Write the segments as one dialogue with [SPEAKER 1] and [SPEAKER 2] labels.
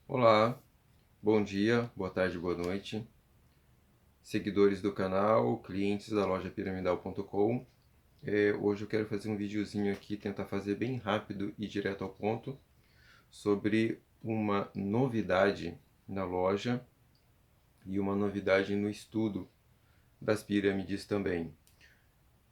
[SPEAKER 1] Olá, bom dia, boa tarde, boa noite, seguidores do canal, clientes da loja piramidal.com. Hoje eu quero fazer um videozinho aqui, tentar fazer bem rápido e direto ao ponto, sobre uma novidade na loja e uma novidade no estudo das pirâmides também.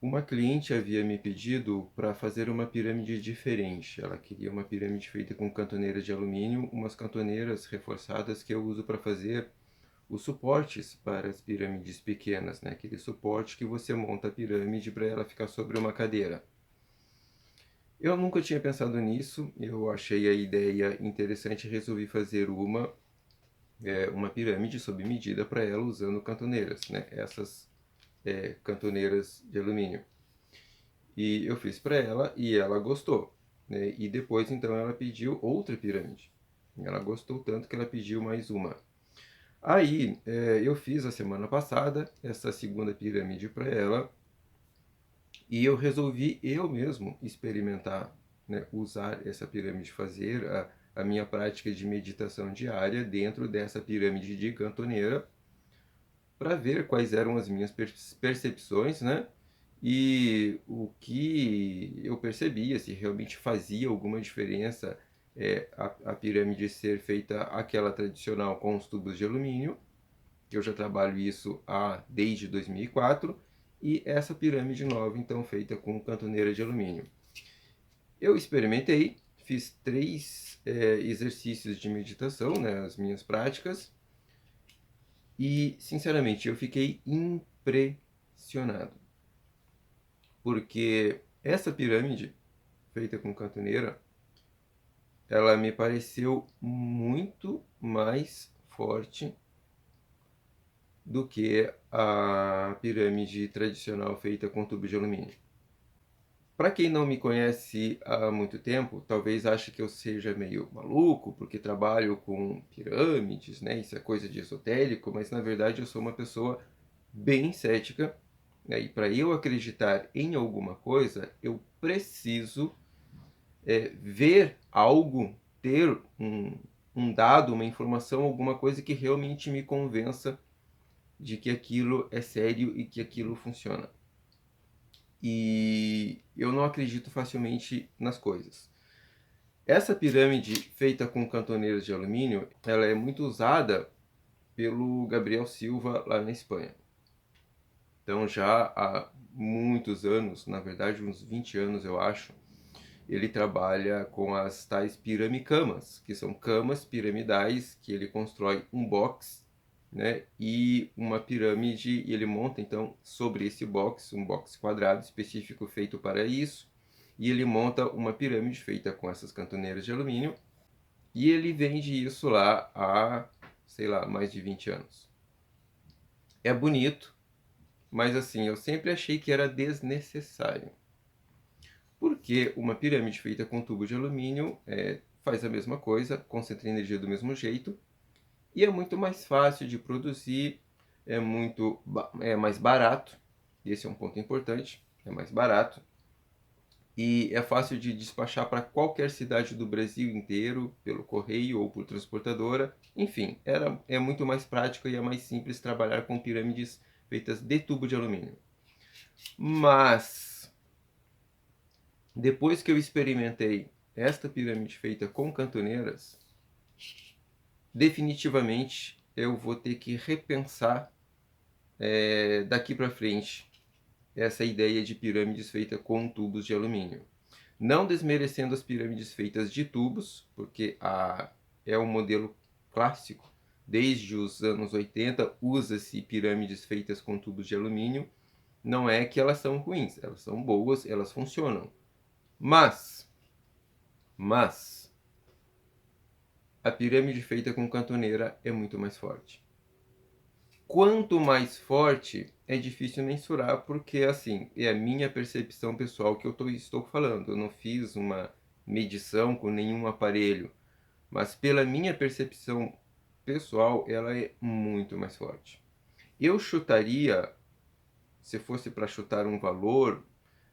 [SPEAKER 1] Uma cliente havia me pedido para fazer uma pirâmide diferente. Ela queria uma pirâmide feita com cantoneiras de alumínio, umas cantoneiras reforçadas que eu uso para fazer os suportes para as pirâmides pequenas, né? Aquele suporte que você monta a pirâmide para ela ficar sobre uma cadeira. Eu nunca tinha pensado nisso, eu achei a ideia interessante e resolvi fazer uma pirâmide sob medida para ela usando cantoneiras, né? Essas cantoneiras de alumínio. E eu fiz para ela e ela gostou, né? E depois então ela pediu outra pirâmide. Ela gostou tanto que ela pediu mais uma. Aí eu fiz a semana passada essa segunda pirâmide para ela e eu resolvi eu mesmo experimentar, né, usar essa pirâmide, fazer a minha prática de meditação diária dentro dessa pirâmide de cantoneira para ver quais eram as minhas percepções, né? E o que eu percebia, se realmente fazia alguma diferença a pirâmide ser feita aquela tradicional com os tubos de alumínio, que eu já trabalho isso desde 2004, e essa pirâmide nova, então, feita com cantoneira de alumínio. Eu experimentei, fiz 3 exercícios de meditação, né, as minhas práticas, e, sinceramente, eu fiquei impressionado, porque essa pirâmide, feita com cantoneira, ela me pareceu muito mais forte do que a pirâmide tradicional feita com tubo de alumínio. Para quem não me conhece há muito tempo, talvez ache que eu seja meio maluco, porque trabalho com pirâmides, né? Isso é coisa de esotérico, mas na verdade eu sou uma pessoa bem cética, né? E para eu acreditar em alguma coisa, eu preciso ver algo, ter um dado, uma informação, alguma coisa que realmente me convença de que aquilo é sério e que aquilo funciona. E eu não acredito facilmente nas coisas. Essa pirâmide feita com cantoneiras de alumínio, ela é muito usada pelo Gabriel Silva lá na Espanha. Então já há muitos anos, na verdade uns 20 anos eu acho, ele trabalha com as tais piramicamas, que são camas piramidais que ele constrói um box, né, e uma pirâmide, e ele monta então sobre esse box, um box quadrado específico feito para isso, e ele monta uma pirâmide feita com essas cantoneiras de alumínio, e ele vende isso lá há, sei lá, mais de 20 anos. É bonito, mas assim, eu sempre achei que era desnecessário. Porque uma pirâmide feita com tubo de alumínio faz a mesma coisa, concentra energia do mesmo jeito, e é muito mais fácil de produzir, é mais barato, esse é um ponto importante, é mais barato, e é fácil de despachar para qualquer cidade do Brasil inteiro, pelo correio ou por transportadora, enfim, é muito mais prático e é mais simples trabalhar com pirâmides feitas de tubo de alumínio. Mas depois que eu experimentei esta pirâmide feita com cantoneiras, definitivamente eu vou ter que repensar daqui para frente essa ideia de pirâmides feitas com tubos de alumínio. Não desmerecendo as pirâmides feitas de tubos, porque é um modelo clássico. Desde os anos 80 usa-se pirâmides feitas com tubos de alumínio. Não é que elas são ruins, elas são boas, elas funcionam. Mas a pirâmide feita com cantoneira é muito mais forte. Quanto mais forte, é difícil mensurar, porque assim, é a minha percepção pessoal que eu estou falando. Eu não fiz uma medição com nenhum aparelho, mas pela minha percepção pessoal, ela é muito mais forte. Eu chutaria, se fosse para chutar um valor,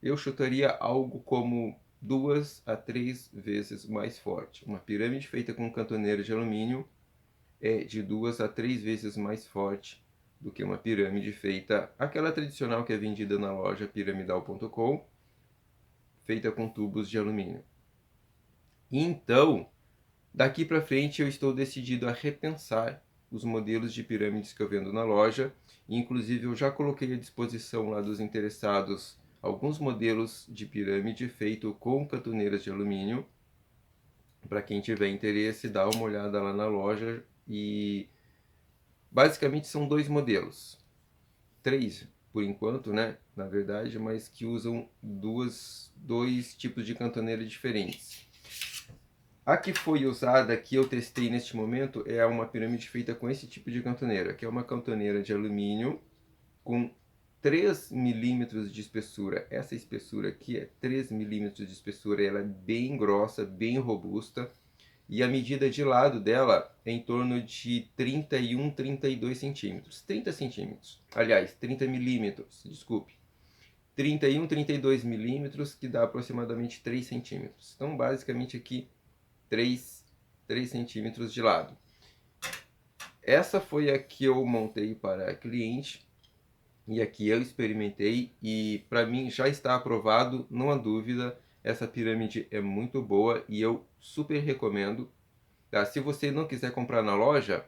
[SPEAKER 1] eu chutaria algo como 2 a 3 vezes mais forte. Uma pirâmide feita com cantoneira de alumínio é de 2 a 3 vezes mais forte do que uma pirâmide feita, aquela tradicional que é vendida na loja piramidal.com, feita com tubos de alumínio. Então, daqui para frente eu estou decidido a repensar os modelos de pirâmides que eu vendo na loja. Inclusive eu já coloquei à disposição lá dos interessados alguns modelos de pirâmide feito com cantoneiras de alumínio. Para quem tiver interesse, dá uma olhada lá na loja. E basicamente são dois modelos. 3 por enquanto, né? Na verdade, mas que usam dois tipos de cantoneira diferentes. A que foi usada, que eu testei neste momento, é uma pirâmide feita com esse tipo de cantoneira, que é uma cantoneira de alumínio com 3 milímetros de espessura. Essa espessura aqui é 3 milímetros de espessura, ela é bem grossa, bem robusta, e a medida de lado dela é em torno de 31, 32 centímetros. 30 centímetros, aliás, 30 milímetros, desculpe. 31, 32 milímetros, que dá aproximadamente 3 centímetros. Então, basicamente aqui, 3 centímetros de lado. Essa foi a que eu montei para cliente e aqui eu experimentei e para mim já está aprovado, não há dúvida. Essa pirâmide é muito boa e eu super recomendo. Tá? Se você não quiser comprar na loja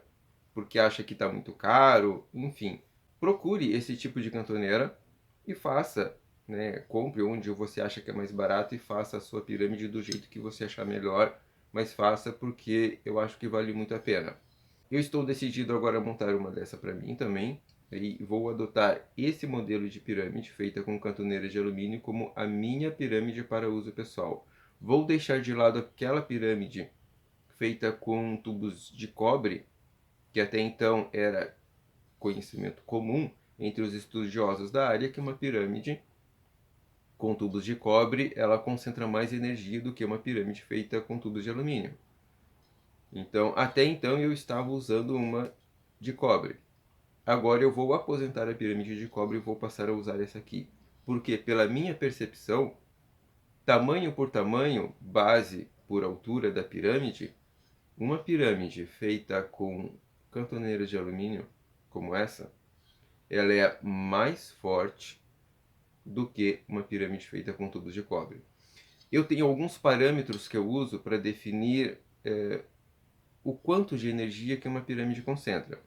[SPEAKER 1] porque acha que está muito caro, enfim, procure esse tipo de cantoneira e faça, né? Compre onde você acha que é mais barato e faça a sua pirâmide do jeito que você achar melhor, mas faça porque eu acho que vale muito a pena. Eu estou decidido agora a montar uma dessa para mim também e vou adotar esse modelo de pirâmide feita com cantoneira de alumínio como a minha pirâmide para uso pessoal. Vou deixar de lado aquela pirâmide feita com tubos de cobre, que até então era conhecimento comum entre os estudiosos da área, que uma pirâmide com tubos de cobre ela concentra mais energia do que uma pirâmide feita com tubos de alumínio. Então, até então eu estava usando uma de cobre. Agora eu vou aposentar a pirâmide de cobre e vou passar a usar essa aqui. Porque, pela minha percepção, tamanho por tamanho, base por altura da pirâmide, uma pirâmide feita com cantoneira de alumínio, como essa, ela é mais forte do que uma pirâmide feita com tubos de cobre. Eu tenho alguns parâmetros que eu uso para definir o quanto de energia que uma pirâmide concentra.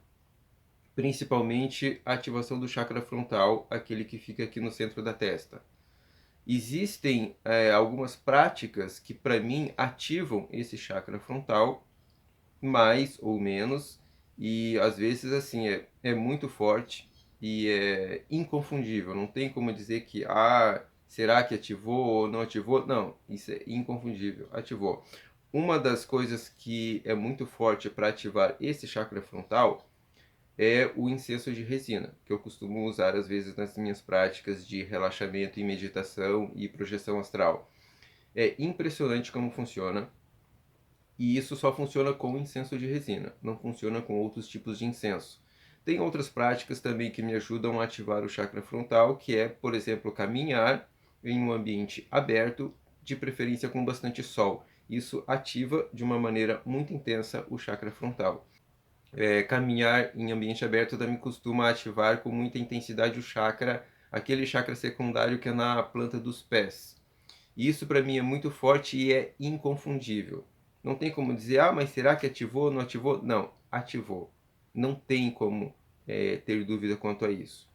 [SPEAKER 1] Principalmente a ativação do chakra frontal, aquele que fica aqui no centro da testa. Existem algumas práticas que para mim ativam esse chakra frontal, mais ou menos, e às vezes assim é muito forte e é inconfundível. Não tem como dizer que será que ativou ou não ativou? Não, isso é inconfundível, ativou. Uma das coisas que é muito forte para ativar esse chakra frontal é o incenso de resina, que eu costumo usar às vezes nas minhas práticas de relaxamento e meditação e projeção astral. É impressionante como funciona, e isso só funciona com incenso de resina, não funciona com outros tipos de incenso. Tem outras práticas também que me ajudam a ativar o chakra frontal, que é, por exemplo, caminhar em um ambiente aberto, de preferência com bastante sol. Isso ativa de uma maneira muito intensa o chakra frontal. Caminhar em ambiente aberto também costuma ativar com muita intensidade o chakra, aquele chakra secundário que é na planta dos pés. E isso para mim é muito forte e é inconfundível. Não tem como dizer, mas será que ativou ou não ativou? Não, ativou. Não tem como ter dúvida quanto a isso.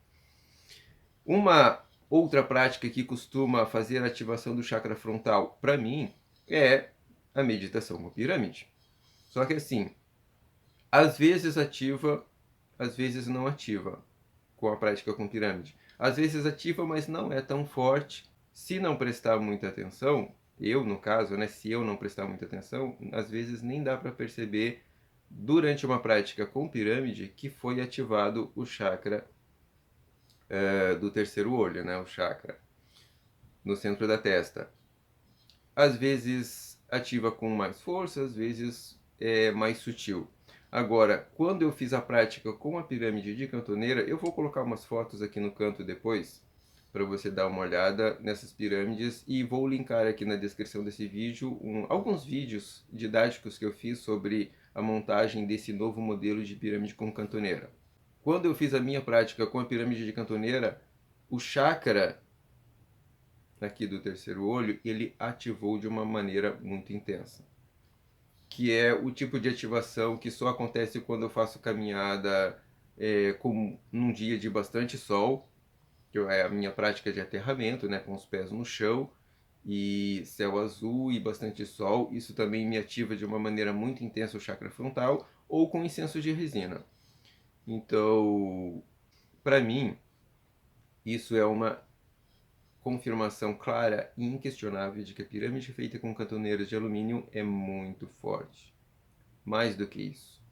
[SPEAKER 1] Uma outra prática que costuma fazer a ativação do chakra frontal, para mim, é a meditação com pirâmide. Só que assim, às vezes ativa, às vezes não ativa com a prática com pirâmide. Às vezes ativa, mas não é tão forte. Se não prestar muita atenção, eu no caso, né, se eu não prestar muita atenção, às vezes nem dá para perceber durante uma prática com pirâmide que foi ativado o chakra do terceiro olho, né, o chakra no centro da testa. Às vezes ativa com mais força, às vezes é mais sutil. Agora, quando eu fiz a prática com a pirâmide de cantoneira, eu vou colocar umas fotos aqui no canto depois, para você dar uma olhada nessas pirâmides, e vou linkar aqui na descrição desse vídeo alguns vídeos didáticos que eu fiz sobre a montagem desse novo modelo de pirâmide com cantoneira. Quando eu fiz a minha prática com a pirâmide de cantoneira, o chakra aqui do terceiro olho, ele ativou de uma maneira muito intensa, que é o tipo de ativação que só acontece quando eu faço caminhada num dia de bastante sol, que é a minha prática de aterramento, né, com os pés no chão e céu azul e bastante sol. Isso também me ativa de uma maneira muito intensa o chakra frontal, ou com incenso de resina. Então, para mim, isso é uma confirmação clara e inquestionável de que a pirâmide feita com cantoneiras de alumínio é muito forte. Mais do que isso,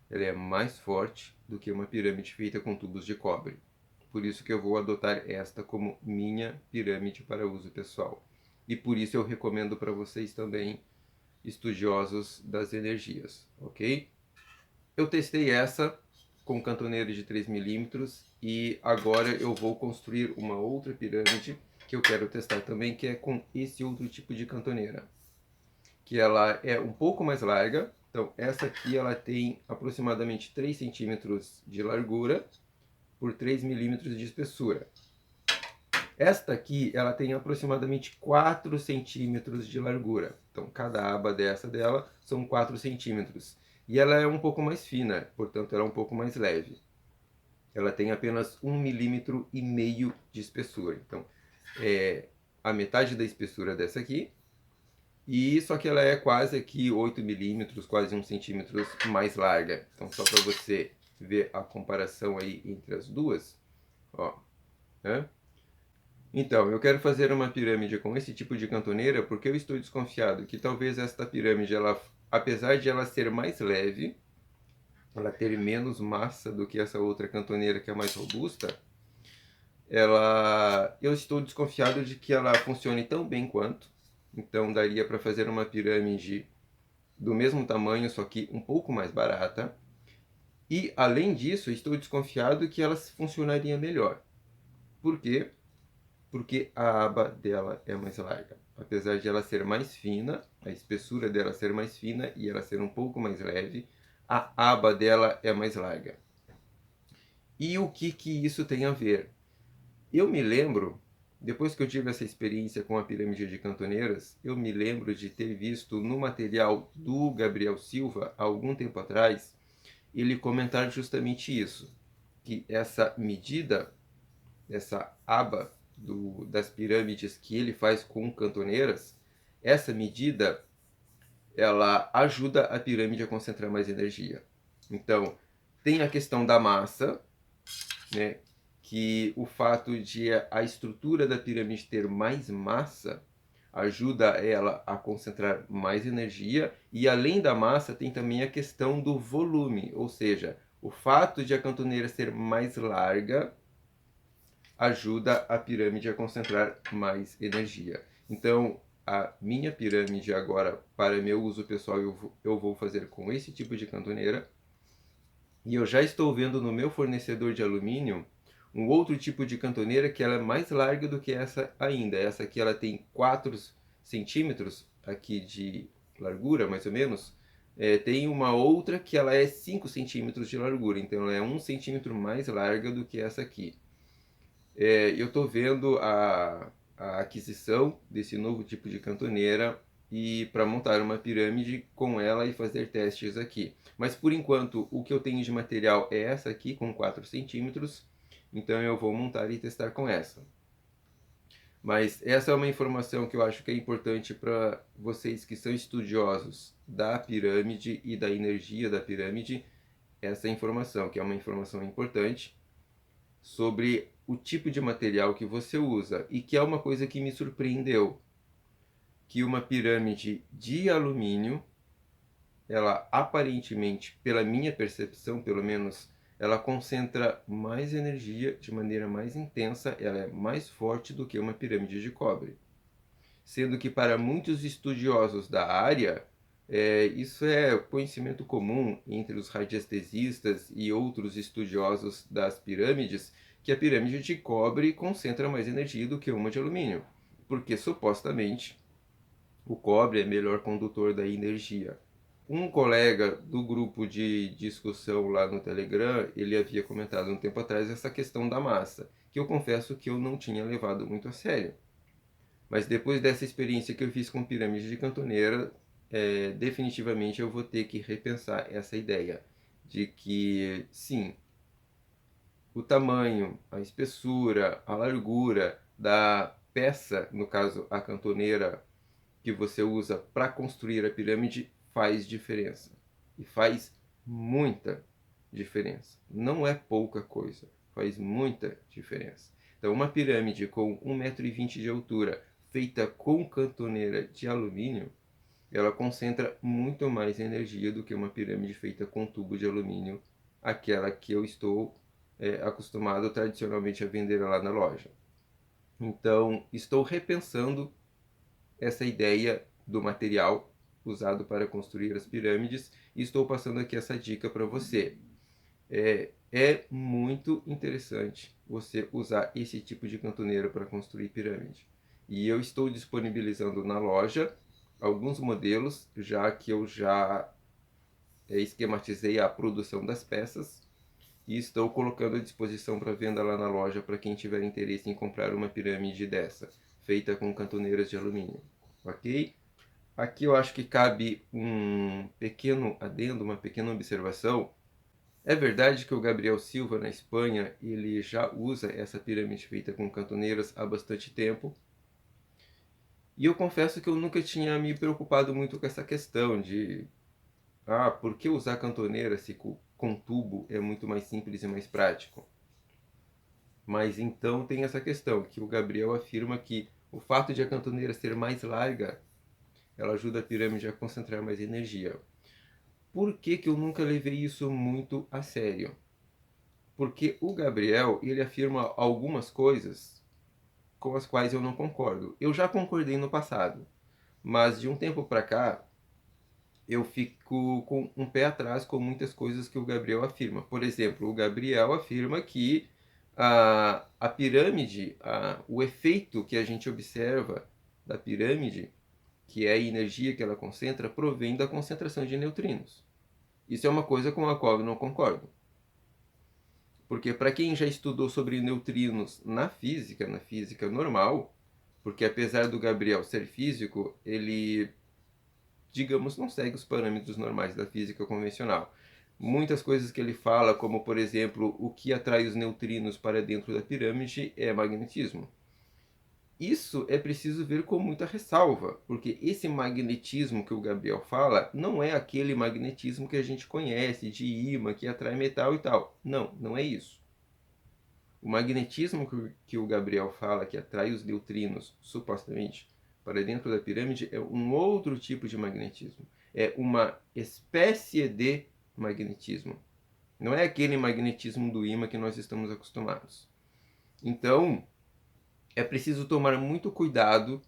[SPEAKER 1] ela é mais forte do que uma pirâmide feita com tubos de cobre. Por isso que eu vou adotar esta como minha pirâmide para uso pessoal. E por isso eu recomendo para vocês também, estudiosos das energias, ok? Eu testei essa com cantoneira de 3 milímetros e agora eu vou construir uma outra pirâmide que eu quero testar também, que é com esse outro tipo de cantoneira, que ela é um pouco mais larga. Então essa aqui ela tem aproximadamente 3 centímetros de largura por 3 milímetros de espessura. Esta aqui ela tem aproximadamente 4 centímetros de largura. Então cada aba dela são 4 centímetros. E ela é um pouco mais fina, portanto ela é um pouco mais leve. Ela tem apenas 1,5 milímetro de espessura. Então é a metade da espessura dessa aqui. E só que ela é quase aqui 8 milímetros, quase 1 centímetro mais larga. Então só para você ver a comparação aí entre as duas. Ó, né? Então, eu quero fazer uma pirâmide com esse tipo de cantoneira porque eu estou desconfiado que talvez esta pirâmide, ela, apesar de ela ser mais leve, ela ter menos massa do que essa outra cantoneira que é mais robusta, eu estou desconfiado de que ela funcione tão bem quanto. Então daria para fazer uma pirâmide do mesmo tamanho, só que um pouco mais barata. E além disso, estou desconfiado que ela funcionaria melhor. Por quê? Porque a aba dela é mais larga. Apesar de ela ser mais fina, a espessura dela ser mais fina e ela ser um pouco mais leve, a aba dela é mais larga. E o que isso tem a ver? Eu me lembro, depois que eu tive essa experiência com a pirâmide de cantoneiras, eu me lembro de ter visto no material do Gabriel Silva, há algum tempo atrás, ele comentar justamente isso, que essa medida, essa aba das pirâmides que ele faz com cantoneiras, essa medida ela ajuda a pirâmide a concentrar mais energia. Então, tem a questão da massa, né, que o fato de a estrutura da pirâmide ter mais massa ajuda ela a concentrar mais energia, e além da massa tem também a questão do volume, ou seja, o fato de a cantoneira ser mais larga ajuda a pirâmide a concentrar mais energia. Então, a minha pirâmide agora, para meu uso pessoal, eu vou fazer com esse tipo de cantoneira. E eu já estou vendo no meu fornecedor de alumínio um outro tipo de cantoneira que ela é mais larga do que essa ainda. Essa aqui ela tem 4 centímetros aqui de largura, mais ou menos. Tem uma outra que ela é 5 centímetros de largura, então ela é 1 centímetro mais larga do que essa aqui. Eu estou vendo a aquisição desse novo tipo de cantoneira e para montar uma pirâmide com ela e fazer testes aqui. Mas por enquanto o que eu tenho de material é essa aqui com 4 centímetros, então eu vou montar e testar com essa. Mas essa é uma informação que eu acho que é importante para vocês que são estudiosos da pirâmide e da energia da pirâmide, essa informação, que é uma informação importante sobre o tipo de material que você usa, e que é uma coisa que me surpreendeu, que uma pirâmide de alumínio, ela aparentemente, pela minha percepção pelo menos, ela concentra mais energia de maneira mais intensa, ela é mais forte do que uma pirâmide de cobre. Sendo que para muitos estudiosos da área, isso é conhecimento comum entre os radiestesistas e outros estudiosos das pirâmides, que a pirâmide de cobre concentra mais energia do que uma de alumínio, porque supostamente o cobre é melhor condutor da energia. Um colega do grupo de discussão lá no Telegram, ele havia comentado um tempo atrás essa questão da massa, que eu confesso que eu não tinha levado muito a sério. Mas depois dessa experiência que eu fiz com pirâmide de cantoneira, definitivamente eu vou ter que repensar essa ideia de que, sim, o tamanho, a espessura, a largura da peça, no caso a cantoneira que você usa para construir a pirâmide, faz diferença. E faz muita diferença. Não é pouca coisa, faz muita diferença. Então, uma pirâmide com 1,20 m de altura, feita com cantoneira de alumínio, ela concentra muito mais energia do que uma pirâmide feita com tubo de alumínio, aquela que eu estou acostumado tradicionalmente a vender lá na loja. Então, estou repensando essa ideia do material usado para construir as pirâmides e estou passando aqui essa dica para você. É muito interessante você usar esse tipo de cantoneira para construir pirâmide. E eu estou disponibilizando na loja alguns modelos, já que eu já esquematizei a produção das peças e estou colocando à disposição para venda lá na loja para quem tiver interesse em comprar uma pirâmide dessa, feita com cantoneiras de alumínio, ok? Aqui eu acho que cabe um pequeno adendo, uma pequena observação. É verdade que o Gabriel Silva, na Espanha, ele já usa essa pirâmide feita com cantoneiras há bastante tempo. E eu confesso que eu nunca tinha me preocupado muito com essa questão de por que usar cantoneira se com tubo é muito mais simples e mais prático? Mas então tem essa questão, que o Gabriel afirma que o fato de a cantoneira ser mais larga, ela ajuda a pirâmide a concentrar mais energia. Por que que eu nunca levei isso muito a sério? Porque o Gabriel, ele afirma algumas coisas com as quais eu não concordo. Eu já concordei no passado, mas de um tempo para cá, eu fico com um pé atrás com muitas coisas que o Gabriel afirma. Por exemplo, o Gabriel afirma que a pirâmide, o efeito que a gente observa da pirâmide, que é a energia que ela concentra, provém da concentração de neutrinos. Isso é uma coisa com a qual eu não concordo. Porque para quem já estudou sobre neutrinos na física normal, porque apesar do Gabriel ser físico, ele, digamos, não segue os parâmetros normais da física convencional. Muitas coisas que ele fala, como por exemplo, o que atrai os neutrinos para dentro da pirâmide é magnetismo. Isso é preciso ver com muita ressalva, porque esse magnetismo que o Gabriel fala não é aquele magnetismo que a gente conhece de ímã que atrai metal e tal. Não, não é isso. O magnetismo que o Gabriel fala que atrai os neutrinos, supostamente, para dentro da pirâmide é um outro tipo de magnetismo. É uma espécie de magnetismo. Não é aquele magnetismo do ímã que nós estamos acostumados. Então, é preciso tomar muito cuidado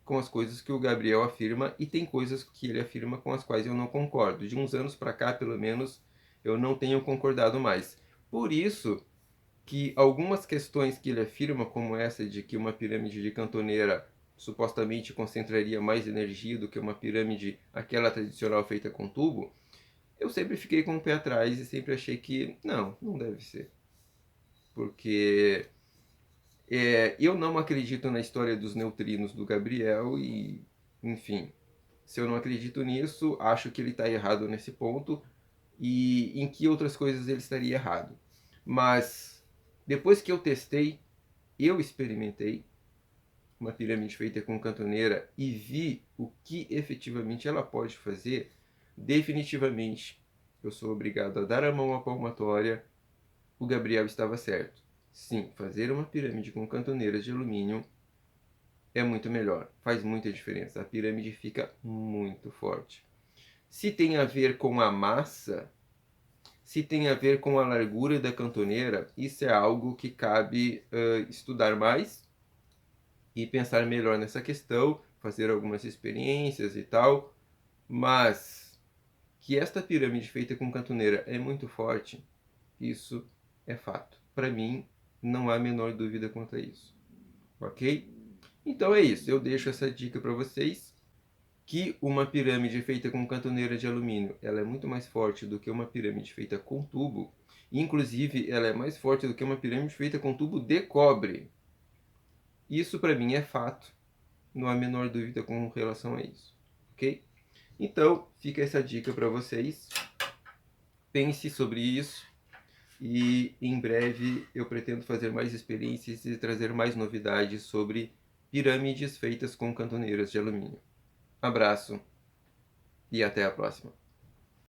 [SPEAKER 1] com as coisas que o Gabriel afirma e tem coisas que ele afirma com as quais eu não concordo. De uns anos para cá, pelo menos, eu não tenho concordado mais. Por isso que algumas questões que ele afirma, como essa de que uma pirâmide de cantoneira supostamente concentraria mais energia do que uma pirâmide, aquela tradicional feita com tubo, eu sempre fiquei com o pé atrás e sempre achei que não deve ser. Porque eu não acredito na história dos neutrinos do Gabriel e, enfim, se eu não acredito nisso, acho que ele está errado nesse ponto e em que outras coisas ele estaria errado. Mas depois que eu testei, eu experimentei uma pirâmide feita com cantoneira e vi o que efetivamente ela pode fazer, definitivamente eu sou obrigado a dar a mão à palmatória, o Gabriel estava certo. Sim, fazer uma pirâmide com cantoneiras de alumínio é muito melhor, faz muita diferença. A pirâmide fica muito forte. Se tem a ver com a massa, se tem a ver com a largura da cantoneira, isso é algo que cabe estudar mais e pensar melhor nessa questão, fazer algumas experiências e tal. Mas que esta pirâmide feita com cantoneira é muito forte, isso é fato. Para mim, não há a menor dúvida quanto a isso, ok? Então é isso, eu deixo essa dica para vocês, que uma pirâmide feita com cantoneira de alumínio, ela é muito mais forte do que uma pirâmide feita com tubo, inclusive ela é mais forte do que uma pirâmide feita com tubo de cobre. Isso para mim é fato, não há a menor dúvida com relação a isso, ok? Então, fica essa dica para vocês, pense sobre isso, e em breve eu pretendo fazer mais experiências e trazer mais novidades sobre pirâmides feitas com cantoneiras de alumínio. Abraço e até a próxima.